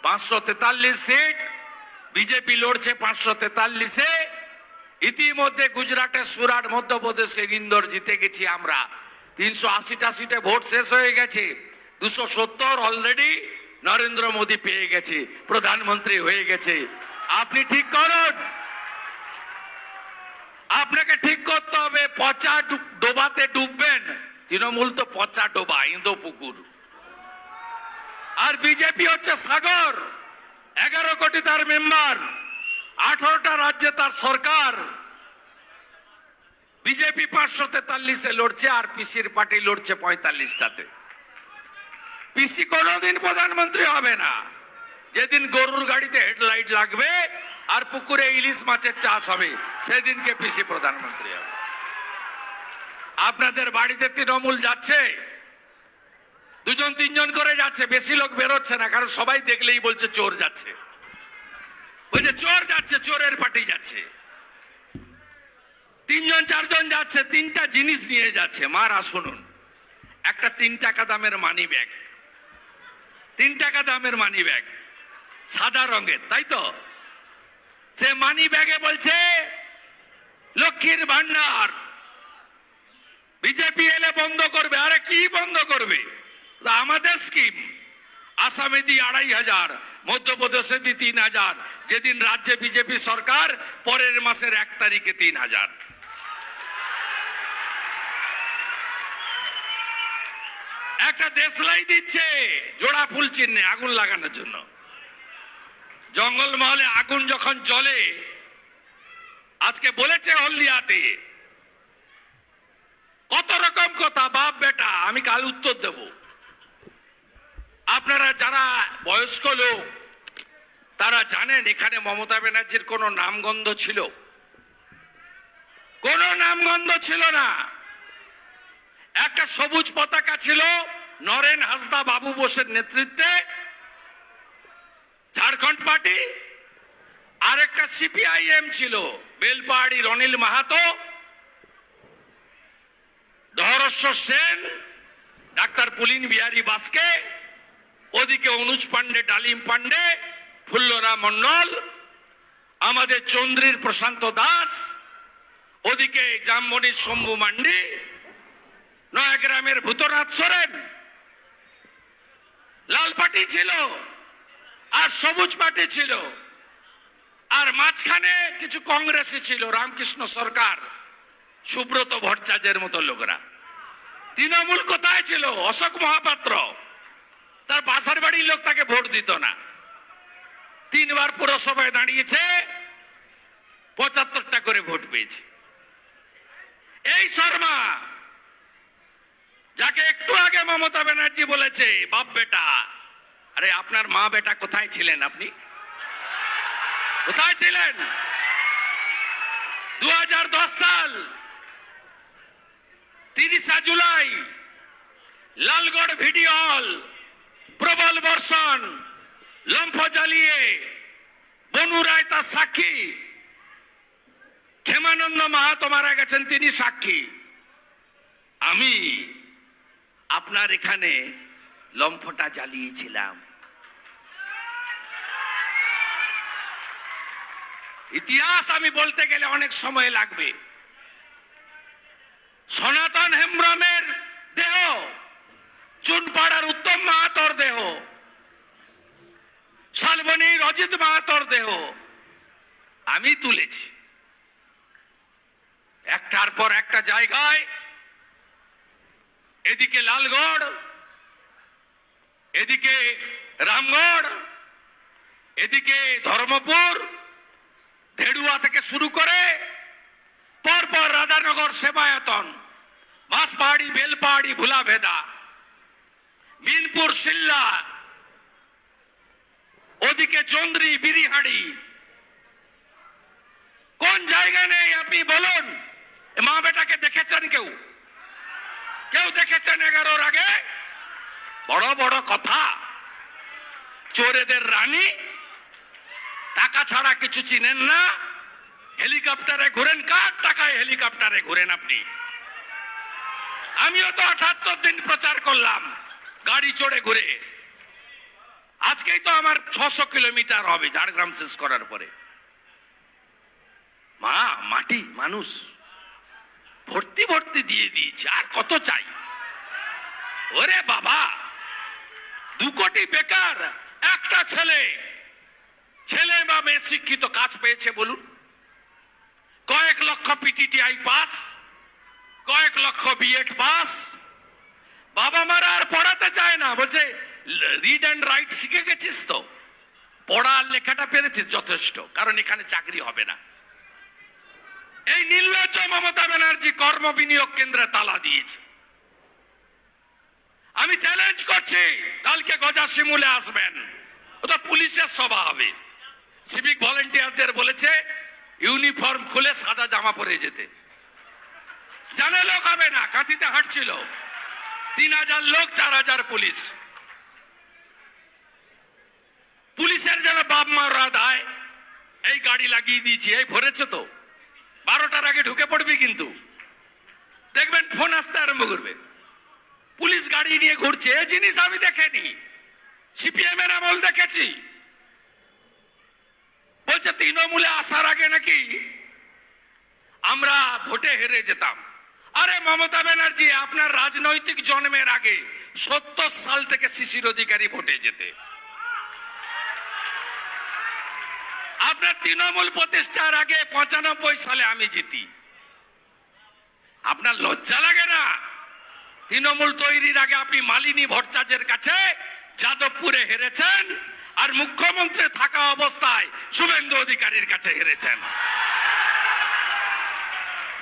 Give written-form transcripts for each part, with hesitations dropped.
543 seat, BJP লড়ছে 543-এ। ইতিমধ্যে গুজরাটে সুরাট, মধ্যপ্রদেশে ইন্দোর জিতে গেছি আমরা। 380টা সিটে ভোট শেষ হয়ে গেছে। 270 অলরেডি নরেন্দ্র মোদী পেয়ে গেছে, প্রধানমন্ত্রী হয়ে গেছে। আপনি ঠিক করুন, আপনাকে ঠিক করতে হবে। পচা ডোবাতে ডুববেন, তৃণমূল তো পচা ডোবা, ইন্দো পুকুর। আর বিজেপি হচ্ছে সাগর। 11 কোটি তার মেম্বার, 18টা রাজ্যে তার সরকার। বিজেপি 543-এ লড়ছে, আর পিসির পার্টি লড়ছে 45টাতে। পিসি কোনোদিন প্রধানমন্ত্রী হবে না। যেদিন গরুর গাড়িতে হেডলাইট লাগবে আর পুকুরে ইলিশ মাছের চাষ হবে, সেদিনকে পিসি প্রধানমন্ত্রী হবে। আপনাদের বাড়িতে তৃণমূল যাচ্ছে, 2-3 করে যাচ্ছে, বেশি লোক বেরোচ্ছে না, কারণ সবাই দেখলেই বলছে চোর যাচ্ছে। বলছে চোর যাচ্ছে, চোরের পার্টি যাচ্ছে। 3-4 যাচ্ছে, 3টা জিনিস নিয়ে যাচ্ছে। মারা শুনুন, একটা 3 টাকা দামের মানি ব্যাগ, 3 টাকা দামের মানি ব্যাগ, সাদা রঙের, তাই তো? সে মানি ব্যাগে বলছে লক্ষ্মীর ভান্ডার বিজেপি এলে বন্ধ করবে। আরে কি বন্ধ করবে? আমাদের স্কিম। আসামে দি 2500, মধ্যপ্রদেশে দি 3000। যেদিন রাজ্যে বিজেপি সরকার, পরের মাসের 1 তারিখে 3000। একটা দেশলাই দিচ্ছে জোড়া ফুল চিহ্নে আগুন লাগানোর জন্য। জঙ্গলমহলে আগুন যখন জ্বলে, আজকে বলেছে হলদিয়াতে কত রকম কথা, বাপ বেটা। আমি কাল উত্তর দেব। আপনারা যারা বয়স্ক লোক, তারা জানেন এখানে মমতা ব্যানার্জির কোনো নামগন্ধ ছিল? কোনো নামগন্ধ ছিল না। একটা সবুজ পতাকা ছিল নরেন হাসদা বাবু বোসের নেতৃত্বে, ঝাড়খণ্ড পার্টি। আর একটা সিপিআইএম ছিল, বেলপাহাড়ির অনিল মাহাতো, ধরেশ্বর সেন, ডাক্তার পুলিন বিহারী বাস্কে, ওদিকে অনুজ পান্ডে, ডালিম পান্ডে, ফুল্লরা মন্ডল, আমাদের চন্দ্রীর প্রশান্ত দাস, ওদিকে জামবনির শম্ভু মান্ডি, নয়াগ্রামের ভূতনাথ সোরেন। লাল পার্টি ছিল আর সবুজ পার্টি ছিল, আর মাঝখানে কিছু কংগ্রেসই ছিল, রামকৃষ্ণ সরকার, সুব্রত ভট্টাচার্যের মতো লোকরা। তৃণমূল কোথায় ছিল? অশোক মহাপাত্র, তার বাসার বাড়ির লোক তাকে ভোট দিত না। 3 বার পুরসভায় দাঁড়িয়েছে, 75টা করে ভোট পেয়েছে। এই শর্মা, যাকে একটু আগে মমতা ব্যানার্জি বলেছে বাপ বেটা, আরে আপনার মা বেটা কোথায় ছিলেন? আপনি কোথায় ছিলেন? 2010 সাল 30 জুলাই লালগড় ভিডিও হল, প্রবল বর্ষণ, লম্ফ জ্বালিয়ে বনু রায় তার সাক্ষী, ক্ষেমানন্দ মাহাতো মারা গেছেন, তিনি সাক্ষী। আমি আপনার এখানে লম্ফটা জ্বালিয়েছিলাম। ইতিহাস আমি বলতে গেলে অনেক সময় লাগবে। সনাতন হেমব্রমের দেহ, চুনপাড়ার উত্তম মাহাতোর দেহ, শালবনীর অজিত মাহাতোর দেহ আমি তুলেছি। একটার পর একটা জায়গায়, এদিকে লালগড়, এদিকে রামগড়, এদিকে ধর্মপুর, ধেড়ুয়া থেকে শুরু করে পরপর রাধানগর, সেবায়তন, বাঁশপাহাড়ি, বেলপাহাড়ি, ভুলাভেদা, মিনপুর, সিল্লা, ওদিকে চন্দ্রী, বিরিহাড়ি, কোন জায়গা নেই আপনি বলুন? মা বেটাকে দেখেছেন কেউ? কেউ দেখেছেন 11-র আগে? বড় বড় কথা, চোরেদের রানী, টাকা ছাড়া কিছু চিনেন না, হেলিকপ্টারে ঘুরেন। কার টাকায় হেলিকপ্টারে ঘুরেন আপনি? আমিও তো 78 দিন প্রচার করলাম গাড়ি চড়ে ঘুরে। আজকেই তো আমার 600 কিলোমিটার হবে ঝাড়গ্রাম শেষ করার পরে। মা মাটি মানুষ ভর্তি ভর্তি দিয়ে দিয়েছে, আর কত চাই? ওরে বাবা, 2 কোটি বেকার, একটা ছেলে বা মেয়ে শিক্ষিত কাজ পেয়েছে বলুন? কয়েক লক্ষ পিটিটিআই পাস, কয়েক লক্ষ বিএড পাস। বাবা মারা আর পড়াতে চায় না, বলছে রিড অ্যান্ড রাইট শিখে গেছিস তো, পড়া আর লেখাটা পেরেছিস যথেষ্ট, কারণ এখানে চাকরি হবে না। এই নির্লজ্জ মমতা ব্যানার্জি কর্ম বিনিয়োগ কেন্দ্রে তালা দিয়েছে। আমি চ্যালেঞ্জ করছি, কালকে গজাশিমুলে আসবেন, ওটা পুলিশের সভা হবে। সিভিক ভলেন্টিয়ারদের বলেছে ইউনিফর্ম খুলে সাদা জামা পরে যেতে, জানে লোক হবে না। কাঁথিতে হাঁটছিল 3000 লোক, 4000 পুলিশ। পুলিশের যেন বাপ মার দায়, এই গাড়ি লাগিয়ে দিয়েছি, এই ভরেছে তো, 12টার আগে ঢুকে পড়বি, কিন্তু দেখবেন ফোন আসতে আরম্ভ করবে। পুলিশ গাড়ি নিয়ে ঘুরছে, এই জিনিস আমি দেখেনি, সিপিএম এর আমল দেখেছি। বলছে তৃণমূলে আসার আগে নাকি আমরা ভোটে হেরে যেতাম। আরে মমতা ব্যানার্জি, আপনার রাজনৈতিক জন্মের আগে 70 সাল থেকে শিশির অধিকারী ভোটে যেতে। আপনার তৃণমূল প্রতিষ্ঠার আগে 95 সালে আমি জিতি। আপনার লজ্জা লাগে না? তৃণমূল তৈরির আগে আপনি মালিনী ভট্টাচার্যের কাছে যাদবপুরে হেরেছেন, আর মুখ্যমন্ত্রী থাকা অবস্থায় শুভেন্দু অধিকারীর কাছে হেরেছেন।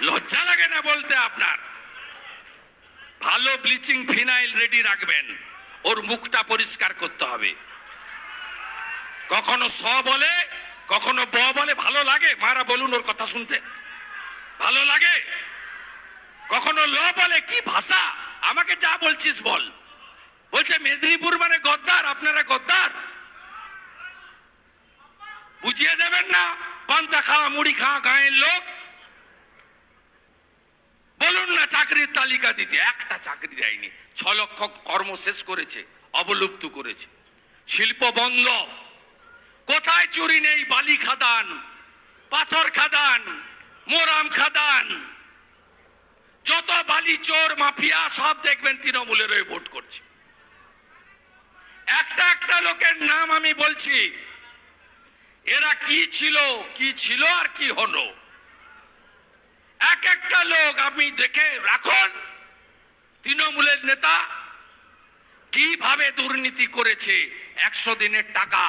লজ্জা লাগে না বলতে আপনার? ভালো ব্লিচিং ফিনাইল রেডি রাখবেন, ওর মুখটা পরিষ্কার করতে হবে। কখনো স বলে, কখনো ব বলে। ভালো লাগে মারা বলুন, ওর কথা শুনতে ভালো লাগে? কখনো ল বলে, কি ভাষা? আমাকে যা বলছিস বল। বলছে মেদিনীপুর মানে গদ্দার, আপনারা গদ্দার। বুঝিয়ে দেবেন না? পান্তা খাওয়া মুড়ি খাওয়া গাঁয়ের লোক। বলুন না চাকরির তালিকা দিতে, একটা চাকরি দেয়নি। 6 লক্ষ কর্ম শেষ করেছে, অবলুপ্ত করেছে। শিল্প বন্ধ। কোথায় চুরি নেই? বালি খাদান, পাথর খাদান, মোরাম খাদান, যত বালি চোর মাফিয়া সব দেখবেন তৃণমূলের ওই ভোট করছে। একটা একটা লোকের নাম আমি বলছি, এরা কি ছিল আর কি হলো। এক একটা লোক আপনি দেখে রাখুন, তৃণমূলের নেতা কিভাবে দুর্নীতি করেছে। 100 দিনের টাকা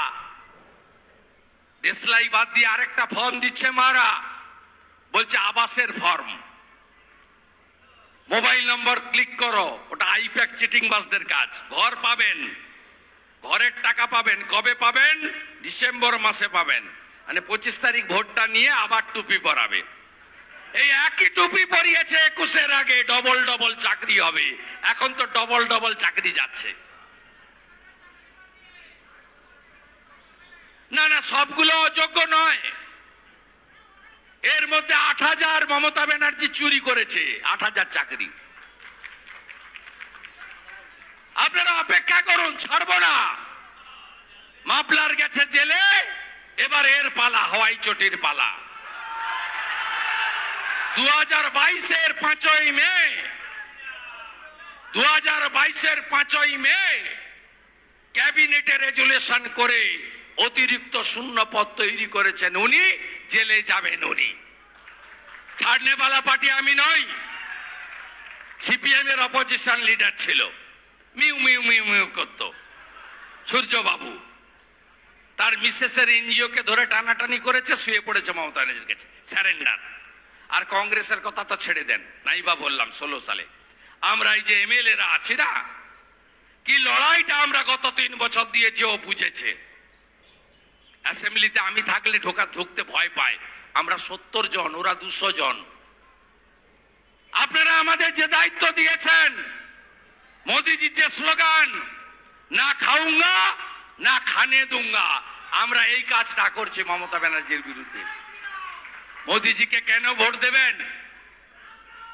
দেশলাই বাদ দিয়ে আরেকটা ফর্ম দিচ্ছে মারা, বলছে আবাসের ফর্ম। মোবাইল নম্বর ক্লিক করো, ওটা আইপ্যাক চিটিং বাসদের কাজ। ঘর পাবেন, ঘরের টাকা পাবেন। কবে পাবেন? ডিসেম্বর মাসে পাবেন। মানে 25 তারিখ ভোটটা নিয়ে আবার টুপি পরাবে। এই একই টুপি পরিয়েছে 21-এর আগে, ডবল ডবল চাকরি হবে। এখন তো ডবল ডবল চাকরি যাচ্ছে। না না, সবগুলো অযোগ্য নয়। এর মধ্যে 8000 মমতা ব্যানার্জি চুরি করেছে, 8000 চাকরি। আপনারা অপেক্ষা করুন, ছাড়বো না। মাফলার গেছে জেলে, এবার এর পালা, হওয়াই চটির পালা। 2022-এর 5ই মে, 2022-এর 5ই মে ক্যাবিনেটে রেজুলেশন করে অতিরিক্ত শূন্য পদ তৈরি করেছেন উনি, জেলে যাবেন উনি। ছাড়নেওয়ালা পার্টি আমি নই। সিপিএম এর অপোজিশন লিডার ছিল, মিউ মিউ মিউ মিউ করতো সূর্যবাবু। তার মিসেসের এনজিওকে ধরে টানাটানি করেছে, শুয়ে পড়েছে মমতা ব্যানার্জির কাছে, স্যারেন্ডার। আর কংগ্রেসের কথা তো ছেড়ে দেন, নাইবা বললাম 16 সালে আমরা এই যে এমএলএরা আছি না, কি লড়াইটা আমরা গত 3 বছর দিয়েছি, ও বুঝেছে। অ্যাসেম্বলিতে আমি থাকলে ঢুকতে ভয় পায়। আমরা 70 জন, ওরা 200 জন। আপনারা আমাদের যে দায়িত্ব দিয়েছেন, মোদিজির যে স্লোগান, না খাউঙ্গা না খানে দুঙ্গা, আমরা এই কাজটা করছি মমতা ব্যানার্জির বিরুদ্ধে। মোদিজিকে কেন ভোট দেবেন?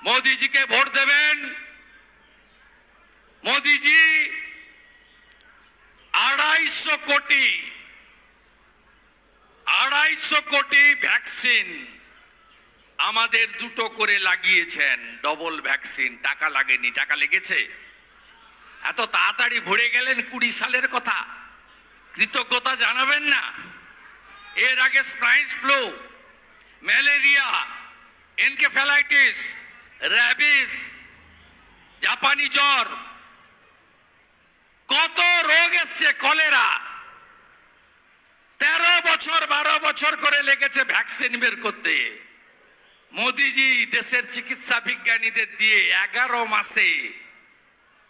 মোদিজিকে ভোট দেবেন। মোদিজি আড়াইশো কোটি ভ্যাকসিন আমাদের দুটো করে লাগিয়েছেন, ডবল ভ্যাকসিন। টাকা লাগেনি, টাকা লেগেছে। এত তাড়াতাড়ি ভরে গেলেন 20 সালের কথা, কৃতজ্ঞতা জানাবেন না? এর আগে স্প্রাইন ফ্লু, ম্যালেরিয়া, এনকেফ্যালাইটিস, র্যাবিস, জাপানি জ্বর, কত রোগ এসছে, কলেরা। 13 বছর 12 বছর করে লেগেছে ভ্যাকসিন বের করতে। মোদিজি দেশের চিকিৎসা বিজ্ঞানীদের দিয়ে 11 মাসে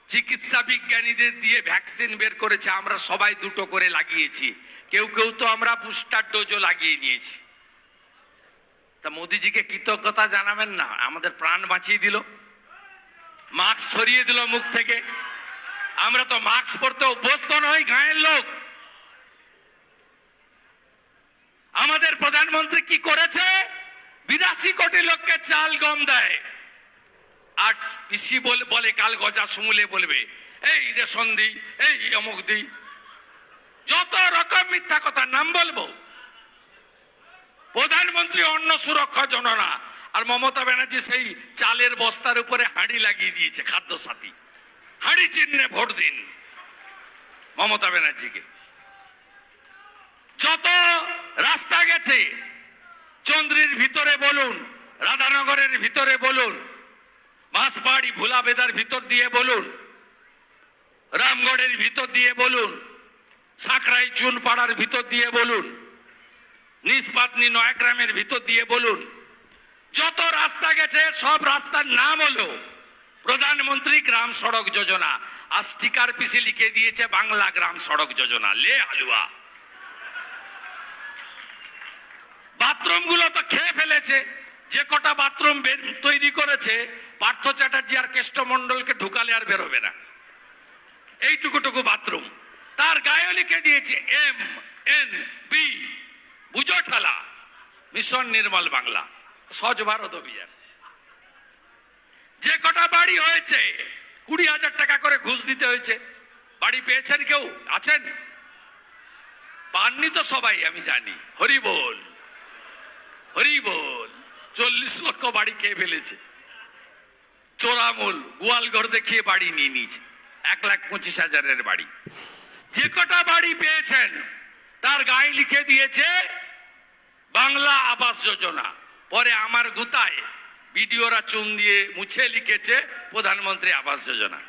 চিকিৎসা বিজ্ঞানীদের দিয়ে ভ্যাকসিন বের করেছে। আমরা সবাই দুটো করে লাগিয়েছি, কেউ কেউ তো আমরা বুস্টার ডোজও লাগিয়ে নিয়েছি। তা মোদিজিকে কৃতজ্ঞতা জানাবেন না? আমাদের প্রাণ বাঁচিয়ে দিল, মাস্ক সরিয়ে দিল মুখ থেকে। আমরা তো মাস্ক পরতে অভ্যস্ত নই, গাঁয়ের লোক। আমাদের প্রধানমন্ত্রী কি করেছে? 82 কোটি লোককে চাল গম দেয়। আর পিসি বলে কাল গজা শুমুলে বলবে এই রেশন দিই, এই অমুক দিই, যত রকম মিথ্যা কথা, নাম বলবো। প্রধানমন্ত্রী অন্ন সুরক্ষা যোজনা, আর মমতা ব্যানার্জি সেই চালের বস্তার উপরে হাঁড়ি লাগিয়ে দিয়েছে, খাদ্য সাথী। হাঁড়ি চিহ্নে ভোট দিন মমতা ব্যানার্জিকে। যত রাস্তা গেছে, চন্দ্রির ভিতরে বলুন, রাধানগরের ভিতরে বলুন, বাঁশবাড়ি ভোলাবেদার ভিতর দিয়ে বলুন, রামগড়ের ভিতর দিয়ে বলুন, সাঁকরাই চুনপাড়ার ভিতর দিয়ে বলুন, নিষ্পাতনি নয়াগ্রামের ভিতর দিয়ে বলুন, যত রাস্তা গেছে সব রাস্তার নাম হলো প্রধানমন্ত্রী গ্রাম সড়ক যোজনা। আর স্টিকার পিছে লিখে দিয়েছে বাংলা গ্রাম সড়ক যোজনা। লে হালুয়া। বাথরুম গুলো তো খেয়ে ফেলেছে। যে কটা বাথরুম তৈরি করেছে, পার্থ চ্যাটার্জি আর কেষ্টমন্ডলকে ঢুকালে আর বেরোবে না, এইটুকুটুকু বাথরুম। তার গায়ে লিখে দিয়েছে MNB, বুঝো ঠালা, মিশন নির্মল বাংলা, স্বচ্ছ ভারত অভিযান। যে কটা বাড়ি হয়েছে 20,000 টাকা করে ঘুষ দিতে হয়েছে। বাড়ি পেয়েছেন কেউ? আছেন? পাননি তো সবাই, আমি জানি। হরি বল, হরি বল। 40 লক্ষ বাড়ি খেয়ে ফেলেছে। চোরামূল গোয়ালঘর দেখিয়ে বাড়ি নিয়ে নিয়েছে, 1,25,000-এর বাড়ি। যে কটা বাড়ি পেয়েছেন তার গায়ে লিখে দিয়েছে বাংলা আবাস যোজনা। পরে আমার গুতায় ভিডিওরা চুন দিয়ে মুছে লিখেছে প্রধানমন্ত্রী আবাস যোজনা।